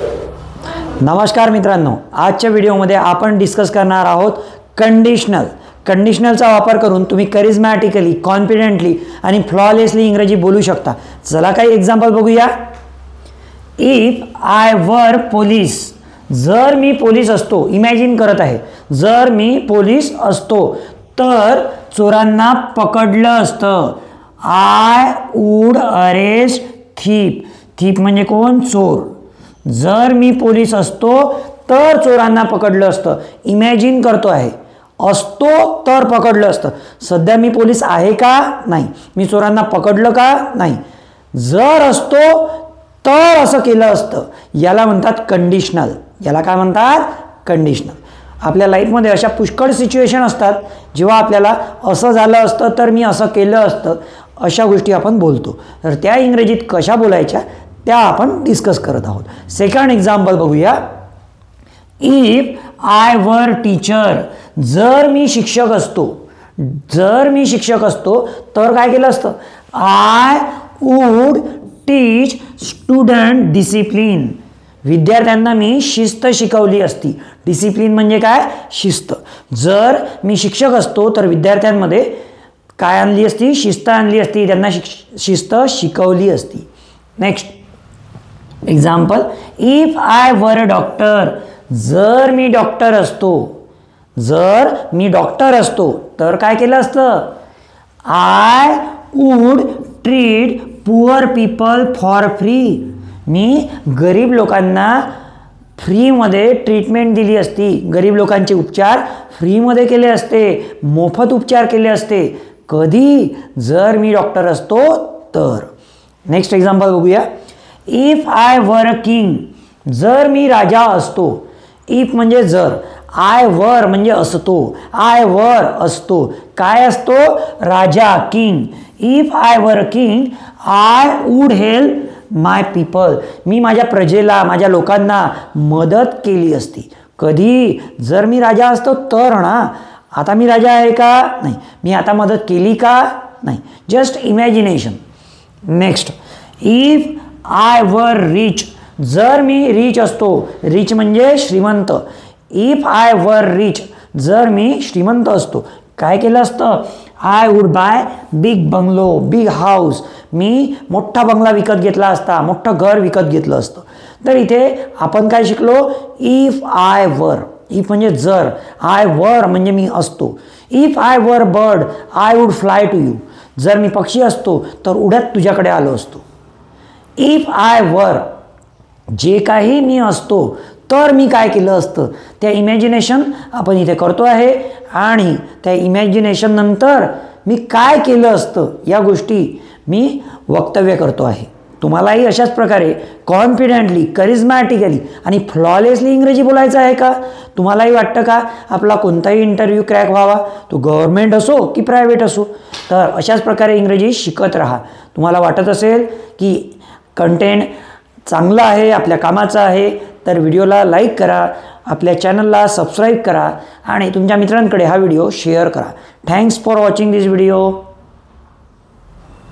नमस्कार मित्रांनो, आजच्या व्हिडिओमध्ये आपण डिस्कस करणार आहोत कंडिशनल. कंडिशनलचा वापर करून तुम्ही करिझमॅटिकली, कॉन्फिडेंटली आणि फ्लॉलेसली इंग्रजी बोलू शकता. चला काही एक्झाम्पल बघूया. इफ आय वर पोलीस, जर मी पोलीस असतो, इमॅजिन करत आहे, जर मी पोलीस असतो तर चोरांना पकडलं असतं. I wood arrest thief. Thief म्हणजे कोण? चोर. जर मी पोलीस असतो तर चोरांना पकडलं असतं. इमॅजिन करतो आहे, असतो तर पकडलं असतं. सध्या मी पोलीस आहे का? नाही. मी चोरांना पकडलं का? नाही. जर असतो तर असं केलं असतं. याला म्हणतात कंडिशनल. याला काय म्हणतात? कंडिशनल. आपल्या लाईफमध्ये अशा पुष्कळ सिच्युएशन असतात जेव्हा आपल्याला असं झालं असतं तर मी असं केलं असतं, अशा गोष्टी आपण बोलतो. तर त्या इंग्रजीत कशा बोलायच्या त्या आपण डिस्कस करत आहोत. सेकंड एक्झाम्पल बघूया. इफ आय वर टीचर, जर मी शिक्षक असतो, जर मी शिक्षक असतो तर काय केलं असतं? I wood teach student discipline. विद्यार्थ्यांना मी शिस्त शिकवली असती. डिसिप्लिन म्हणजे काय? शिस्त. जर मी शिक्षक असतो तर विद्यार्थ्यांमध्ये काय आणली असती? शिस्त आणली असती. त्यांना शिस्त शिकवली असती. Next example. If I were a doctor, जर मी डॉक्टर असतो, जर मी डॉक्टर असतो तर काय केलं असतं? I would treat poor people for free. मी गरीब लोकांना फ्रीमध्ये ट्रीटमेंट दिली असती. गरीब लोकांचे उपचार फ्रीमध्ये केले असते, मोफत उपचार केले असते. कधी? जर मी डॉक्टर असतो तर. नेक्स्ट एक्झाम्पल बघूया. If I were a king, जर मी राजा असतो. इफ म्हणजे जर, आय वर म्हणजे असतो, आय वर असतो. काय असतो? राजा, king. If I were a king I would help my people. मी माझ्या प्रजेला, माझ्या लोकांना मदत केली असती. कधी? जर मी राजा असतो तर ना. आता मी राजा आहे का? नाही. मी आता मदत केली का? नाही. Just imagination. Next. If I were rich, जर मी रिच असतो. रिच म्हणजे श्रीमंत. इफ आय वर रिच, जर मी श्रीमंत असतो, काय केलं असतं? I would buy big bungalow, big house. मी मोठा बंगला विकत घेतला असता, मोठं घर विकत घेतलं असतं. तर इथे आपण काय शिकलो? इफ आय वर. इफ म्हणजे जर, आय वर म्हणजे मी असतो. If I were bird I would fly to you. जर मी पक्षी असतो तर उडत तुझ्याकडे आलो असतो. इफ आय वर, जे काही मी असतो तर मी काय केलं असतं? त्या इमॅजिनेशन आपण इथे करतो आहे आणि त्या इमॅजिनेशन नंतर मी काय केलं असतं या गोष्टी मी वक्तव्य करतो आहे. तुम्हालाही अशाच प्रकारे कॉन्फिडेंटली, करिझमॅटिकली आणि फ्लॉलेसली इंग्रजी बोलायचं आहे का? तुम्हालाही वाटतं का आपला कोणताही इंटरव्ह्यू क्रॅक व्हावा, तो गव्हर्नमेंट असो की प्रायव्हेट असो? तर अशाच प्रकारे इंग्रजी शिकत राहा. तुम्हाला वाटत असेल की कंटेंट चांगलं आहे, आपल्या कामाचं आहे, तर व्हिडिओला लाईक करा, आपल्या चॅनलला सबस्क्राईब करा आणि तुमच्या मित्रांकडे हा व्हिडिओ शेअर करा. Thanks for watching this video.